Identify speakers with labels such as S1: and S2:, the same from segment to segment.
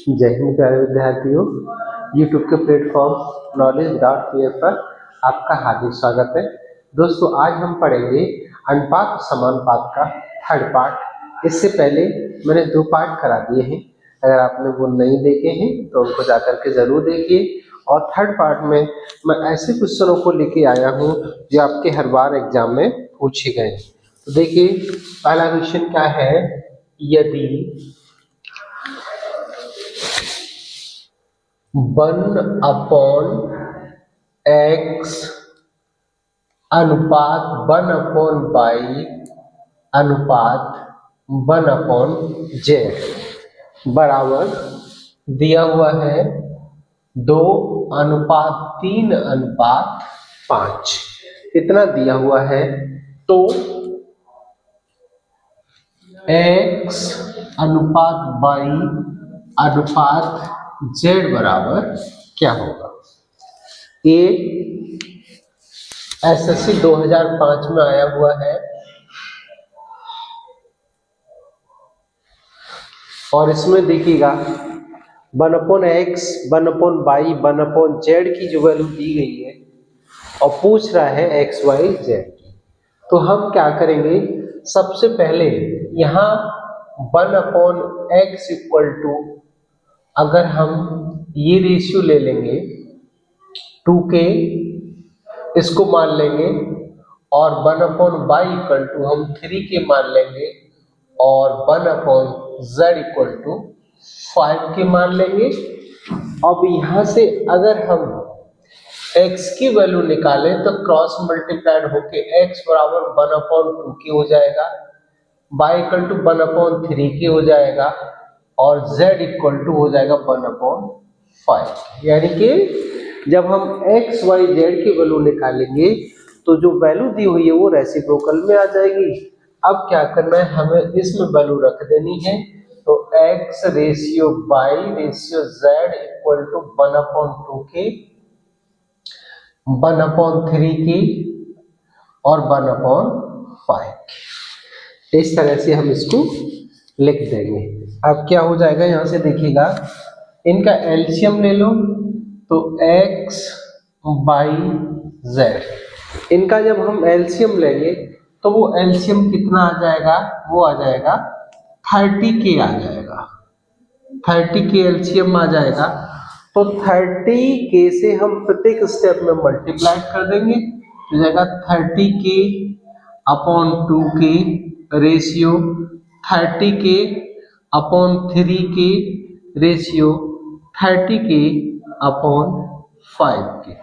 S1: जय हिंद प्यारे विद्यार्थियों, यूट्यूब के प्लेटफॉर्म नॉलेज विदाउट फियर पर आपका हार्दिक स्वागत है। दोस्तों, आज हम पढ़ेंगे अनुपात समानुपात का थर्ड पार्ट। इससे पहले मैंने 2 पार्ट करा दिए हैं। अगर आपने वो नहीं देखे हैं तो उनको जाकर के जरूर देखिए। और थर्ड पार्ट में मैं ऐसे क्वेश्चनों को लेके आया हूँ जो आपके हर बार एग्जाम में पूछे गए। तो देखिए, पहला क्वेश्चन क्या है। यदि 1/x अनुपात 1/y अनुपात 1/z बराबर दिया हुआ है 2:3:5 इतना दिया हुआ है, तो x अनुपात y अनुपात z बराबर क्या होगा। ये एसएससी 2005 में आया हुआ है और इसमें देखिएगा 1/x 1/y 1/z की जो वैल्यू दी गई है और पूछ रहा है x y z की। तो हम क्या करेंगे, सबसे पहले यहाँ 1/x इक्वल टू, अगर हम ये रेशियो ले लेंगे 2k, इसको मान लेंगे, और 1/y इक्वल टू हम 3k मान लेंगे, और 1/z इक्वल टू 5k मान लेंगे। अब यहाँ से अगर हम x की वैल्यू निकालें तो क्रॉस मल्टीप्लाइड होके x बराबर 1/2k हो जाएगा, y इक्वल टू 1/3k हो जाएगा, और z इक्वल टू हो जाएगा 1/5। यानी कि जब हम x y z की वैल्यू निकालेंगे तो जो वैल्यू दी हुई है वो रेसिप्रोकल में आ जाएगी। अब क्या करना है, हमें इसमें वैल्यू रख देनी है। तो x ratio y ratio z equal to 1/2k 1/3k और 1/5। इस तरह से हम इसको लिख देंगे। अब क्या हो जाएगा, यहां से देखिएगा, इनका एलसीएम ले लो तो x y z, इनका जब हम एलसीएम लेंगे तो वो एलसीएम कितना आ जाएगा, वो आ जाएगा 30k आ जाएगा। 30k एलसीएम आ जाएगा। तो 30k से हम प्रत्येक स्टेप में मल्टीप्लाई कर देंगे, तो जाएगा 30k upon 2k ratio 30k upon 3k ratio 30k upon 5k।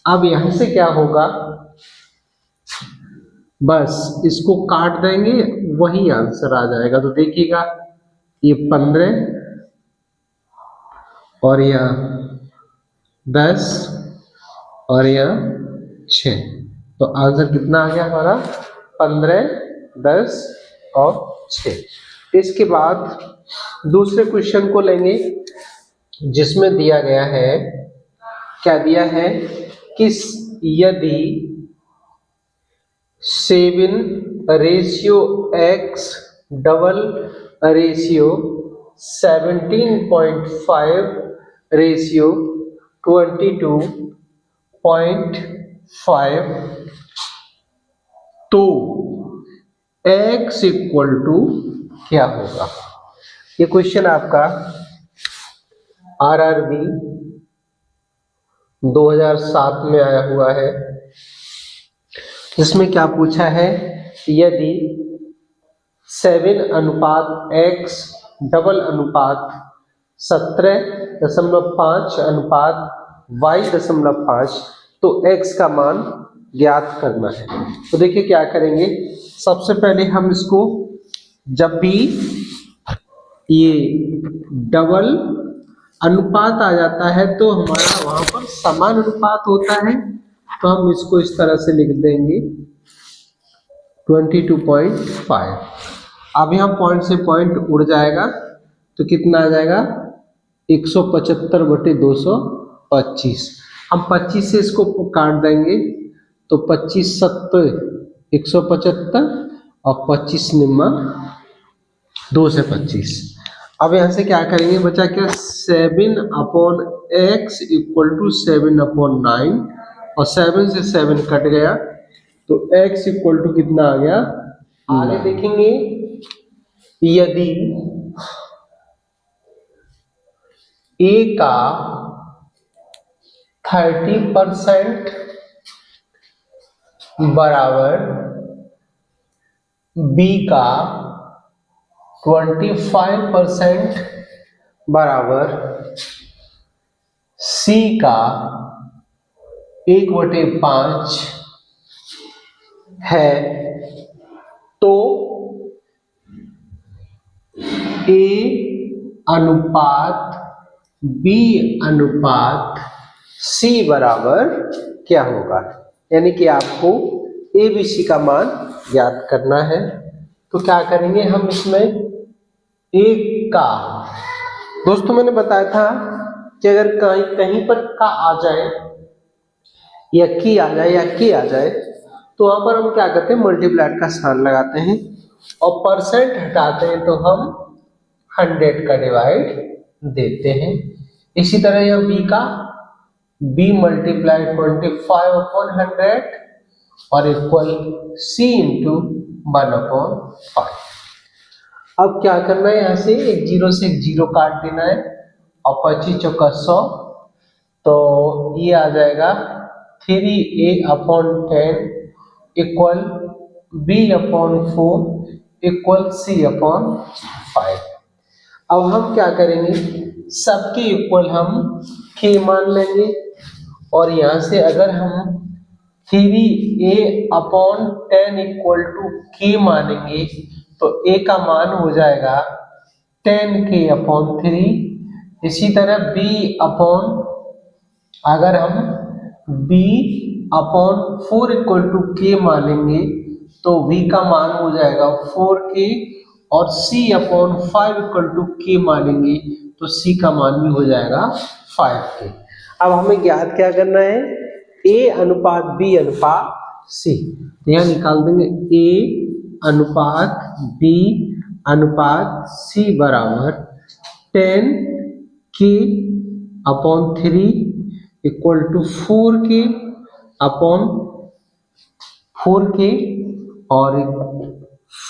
S1: अब यहां से क्या होगा, बस इसको काट देंगे, वही आंसर आ जाएगा। तो देखिएगा, ये 15 और यह 10 और यह 6, तो आंसर कितना आ गया हमारा, 15 10 और 6। इसके बाद दूसरे क्वेश्चन को लेंगे जिसमें दिया गया है, क्या दिया है, किस यदि 7:x डबल रेशियो 17.5 रेशियो 22.5, तो x इक्वल टू क्या होगा। ये क्वेश्चन आपका आरआरबी 2007 में आया हुआ है। इसमें क्या पूछा है, यदि 7:x डबल अनुपात 17.5 तो x का मान ज्ञात करना है। तो देखिए क्या करेंगे, सबसे पहले हम इसको, जब भी ये डबल अनुपात आ जाता है तो हमारा वहां पर समान अनुपात होता है, तो हम इसको इस तरह से लिख देंगे 22.5। अब यहाँ पॉइंट से पॉइंट उड़ जाएगा तो कितना आ जाएगा, 175/225। हम 25 से इसको काट देंगे तो 25 7 175 और 25 निम्मा 2 से 25। अब यहाँ से क्या करेंगे, बचा क्या, 7/x इक्वल टू 7/9, और 7 से 7 कट गया तो x इक्वल टू कितना आ गया। आगे देखेंगे, यदि a का 30% बराबर b का 25% बराबर c का 1/5 है, तो a अनुपात b अनुपात c बराबर क्या होगा। यानी कि आपको ABC का मान ज्ञात करना है। तो क्या करेंगे हम इसमें, एक का, दोस्तों मैंने बताया था कि अगर कहीं पर का आ जाए या की आ जाए या की आ जाए तो वहां पर हम क्या करते हैं, मल्टीप्लाइड का साइन लगाते हैं, और परसेंट हटाते हैं तो हम 100 का डिवाइड देते हैं। इसी तरह यह b का b मल्टीप्लाइड 25/100 और इक्वल c इंटू 1/5। अब क्या करना है, यहाँ से एक जीरो से एक जीरो काट देना है, और 25 चौका 100, तो ये आ जाएगा 3a/10 equal b/4 equal c/5। अब हम क्या करेंगे, सबके इक्वल हम k मान लेंगे, और यहाँ से अगर हम 3a/10 इक्वल टू k मानेंगे तो a का मान हो जाएगा 10k/3। इसी तरह अगर हम b/4 इक्वल टू k मानेंगे तो v का मान हो जाएगा 4k, और c/5 इक्वल टू k मानेंगे तो c का मान भी हो जाएगा 5k। अब हमें ज्ञात क्या करना है, a अनुपात b अनुपात c। यहाँ निकाल देंगे a अनुपात b अनुपात c बराबर 10k/3 इक्वल टू 4k और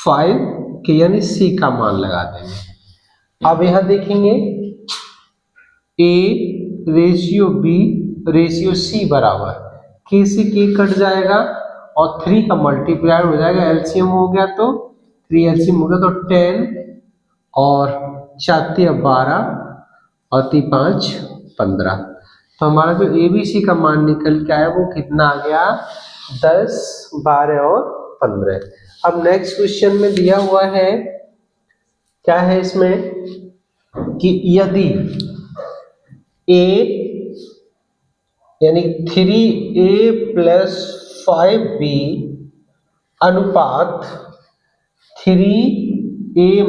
S1: 5k, यानी c का मान लगा देंगे। अब यहां देखेंगे a ratio b ratio c बराबर k से k कट जाएगा और 3 का मल्टीप्लाई हो जाएगा, एलसीएम हो गया तो 3 एलसीएम हो गया तो 10 और 4 12 और 3 5 15। तो हमारा जो ABC का मान निकल के आया वो कितना आ गया, 10 12 और 15। अब नेक्स्ट क्वेश्चन में दिया हुआ है, क्या है इसमें कि यदि a यानी 3a + 5b अनुपात 3a -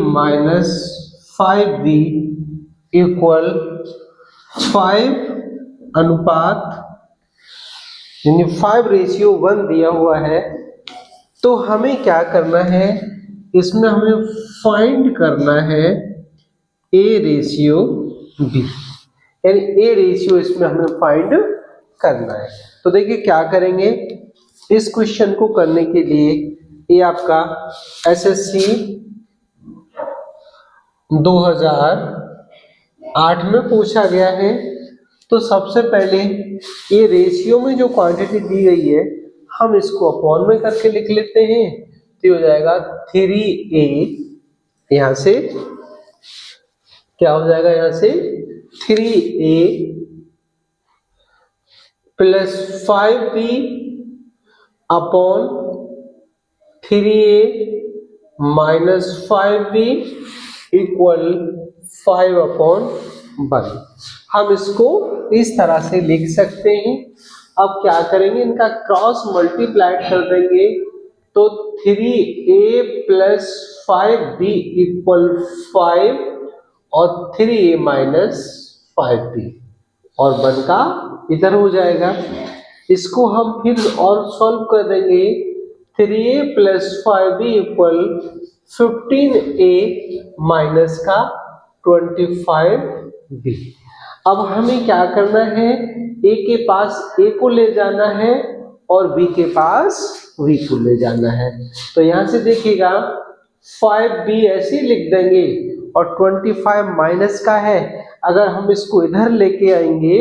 S1: 5b इक्वल 5 अनुपात यानी 5:1 दिया हुआ है, तो हमें क्या करना है, इसमें हमें फाइंड करना है a रेशियो b, यानी a रेशियो इसमें हमें फाइंड करना है। तो देखिए क्या करेंगे, इस क्वेश्चन को करने के लिए ये आपका एसएससी 2008 में पूछा गया है। तो सबसे पहले ये रेशियो में जो क्वांटिटी दी गई है हम इसको अपॉन में करके लिख लेते हैं, तो हो जाएगा 3a, यहां से क्या हो जाएगा, यहां से 3a + 5b upon 3a - 5b equal 5/1। हम इसको इस तरह से लिख सकते हैं। अब क्या करेंगे, इनका क्रॉस मल्टीप्लाई कर देंगे तो 3a + 5b इक्वल 5 और 3a - 5b, और 1 का इधर हो जाएगा। इसको हम फिर और सॉल्व कर देंगे, 3a + 5b इक्वल 15a - का 25b। अब हमें क्या करना है, ए के पास ए को ले जाना है और बी के पास बी को ले जाना है। तो यहां से देखिएगा 5b ऐसे लिख देंगे और 25 माइनस का है, अगर हम इसको इधर लेके आएंगे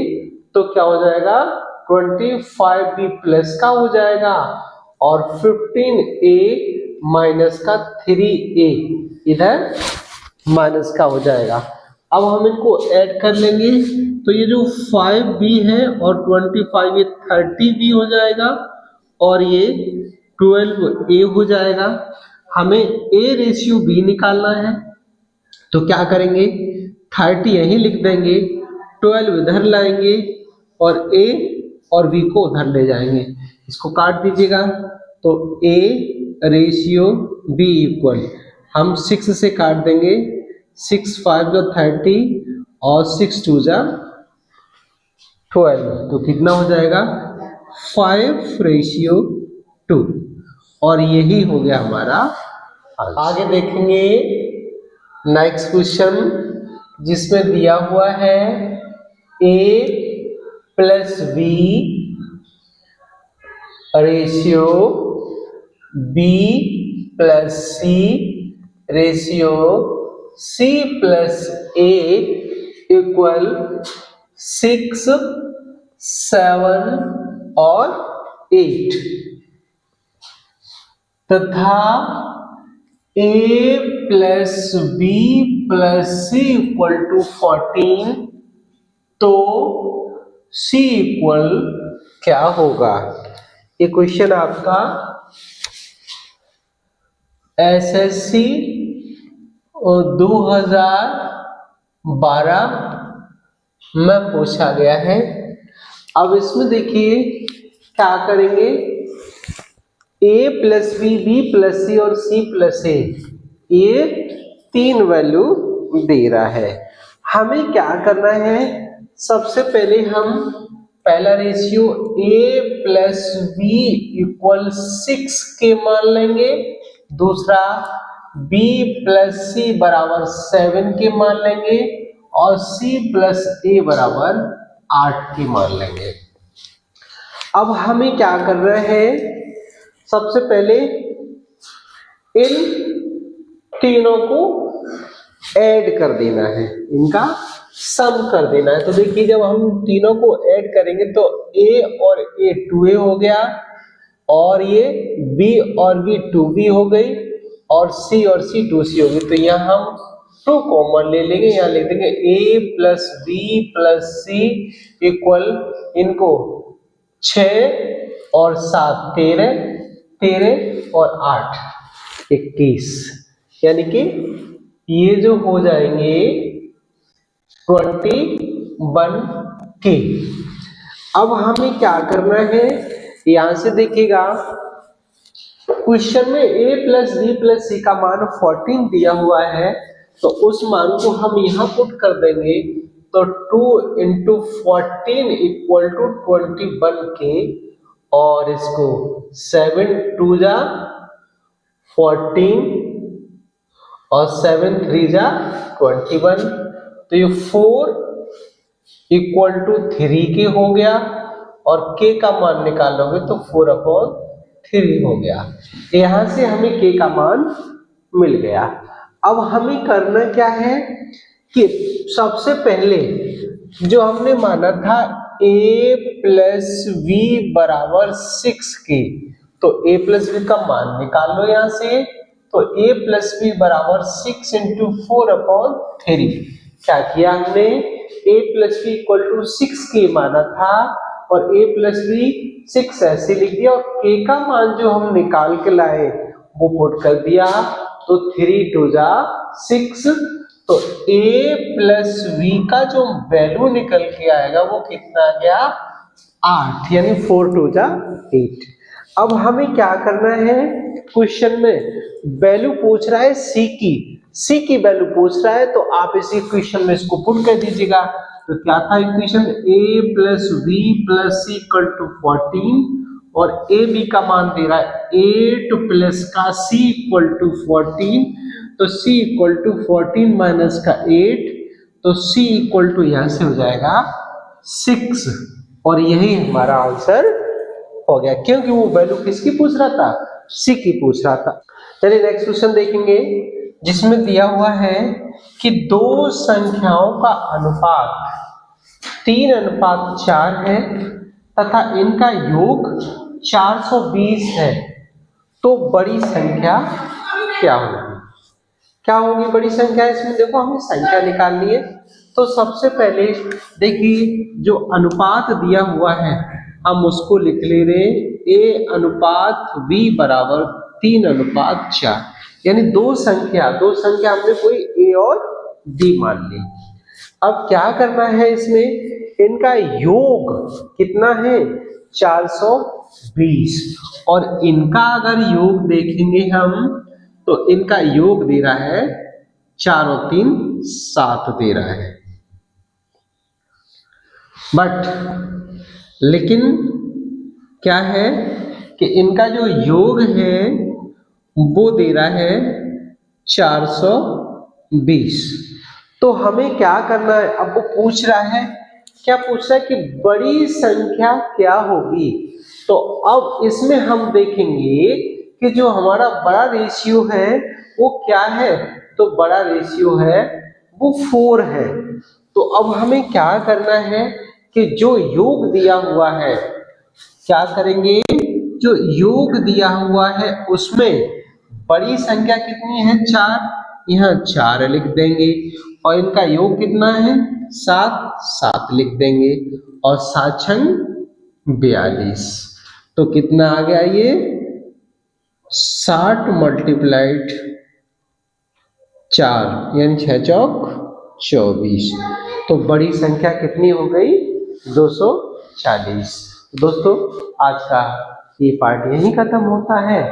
S1: तो क्या हो जाएगा, 25b प्लस का हो जाएगा और 15a माइनस का 3a इधर माइनस का हो जाएगा। अब हम इनको ऐड कर लेंगे तो ये जो 5b है और 25 ये 30b हो जाएगा और ये 12a हो जाएगा। हमें a रेशियो b निकालना है तो क्या करेंगे, 30 यहीं लिख देंगे, 12 इधर लाएंगे और a और b को उधर ले जाएंगे। इसको काट दीजिएगा तो a रेशियो b इक्वल, हम 6 से काट देंगे, 6 5 जो 30 और 6 2 जा 12, तो कितना हो जाएगा 5:2 और यही हो गया हमारा आंसर। आगे देखेंगे नेक्स्ट क्वेश्चन जिसमें दिया हुआ है a plus b ratio b plus c ratio c plus a equal 6 7 और 8 तथा a plus b plus c equal to 14, तो c इक्वल क्या होगा। ये क्वेश्चन आपका एसएससी 2012 में पूछा गया है। अब इसमें देखिए क्या करेंगे, a plus B, B plus C और c प्लस ए, ये तीन वैल्यू दे रहा है। हमें क्या करना है, सबसे पहले हम पहला ratio a plus b equal 6 के मान लेंगे, दूसरा b प्लस सी बराबर 7 के मान लेंगे और c प्लस a बराबर 8 के मान लेंगे। अब हमें क्या करना है, सबसे पहले इन तीनों को ऐड कर देना है, इनका सम कर देना है। तो देखिए जब हम तीनों को ऐड करेंगे तो a और a 2a हो गया और ये b और b 2b हो गई और c और c 2c हो गई। तो यहाँ हम 2 कॉमन ले लेंगे, यहाँ ले देंगे a plus b plus c equal, इनको 6 और 7 13, 13 और 8 21, यानी कि ये जो हो जाएंगे 21k। अब हमें क्या करना है, यहां से देखिएगा क्वेश्चन में a प्लस बी प्लस सी का मान 14 दिया हुआ है, तो उस मान को हम यहां पुट कर देंगे तो 2 इंटू 14 इक्वल टू 21k और इसको 7 2 जा 14 और 7 3 जा 21, तो ये 4 इक्वल टू 3 के हो गया और k का मान निकालोगे तो 4/3 हो गया। यहां से हमें k का मान मिल गया। अब हमें करना क्या है कि सबसे पहले जो हमने माना था a प्लस v बराबर 6k, तो a प्लस v का मान निकाल लो यहां से, तो a प्लस v बराबर 6 इंटू 4/3। क्या किया हमने, a plus v equal to 6k माना था और a प्लस v 6 ऐसे लिख दिया और k का मान जो हम निकाल के लाए वो पुट कर दिया, तो 3 2 जा 6, तो a प्लस v का जो वैल्यू निकल के आएगा वो कितना आ गया 8, यानी 4 2 जा 8। अब हमें क्या करना है, क्वेश्चन में वैल्यू पूछ रहा है c की वैल्यू पूछ रहा है, तो आप इसी क्वेश्चन में इसको पुट कर दीजिएगा। तो क्या था equation, a plus v plus c equal to 14 और a b का मान दे रहा है 8 प्लस का c इक्वल टू 14, तो c इक्वल टू 14 माइनस का 8, तो c इक्वल टू यहां से हो जाएगा 6, और यही हमारा आंसर हो गया, क्योंकि वो वैल्यू किसकी पूछ रहा था, c की पूछ रहा था। चलिए नेक्स्ट क्वेश्चन देखेंगे, जिसमें दिया हुआ है कि दो संख्याओं का अनुपात 3:4 है तथा इनका योग 420 है, तो बड़ी संख्या क्या होगी। क्या होगी बड़ी संख्या, इसमें देखो हमें संख्या निकालनी है। तो सबसे पहले देखिए जो अनुपात दिया हुआ है हम उसको लिख ले रहे, a अनुपात v बराबर 3:4, यानी दो संख्या हमने कोई a और b मान ली। अब क्या करना है, इसमें इनका योग कितना है 420, और इनका अगर योग देखेंगे हम तो इनका योग दे रहा है 4 और 3 7 दे रहा है, बट लेकिन क्या है कि इनका जो योग है वो दे रहा है 420। तो हमें क्या करना है, अब वो पूछ रहा है, क्या पूछ रहा है कि बड़ी संख्या क्या होगी। तो अब इसमें हम देखेंगे कि जो हमारा बड़ा रेशियो है वो क्या है, तो बड़ा रेशियो है वो 4 है। तो अब हमें क्या करना है कि जो योग दिया हुआ है, क्या करेंगे, जो योग दिया हुआ है उसमें बड़ी संख्या कितनी है 4, यहाँ 4 लिख देंगे, और इनका योग कितना है 7, 7 लिख देंगे, और 7 छंग 42। तो कितना आ गया ये 60 मल्टीप्लाइड 4 यानी 6 चौक 24। तो बड़ी संख्या कितनी हो गई 240। दोस्तों आज का ये पार्ट यहीं खत्म होता है।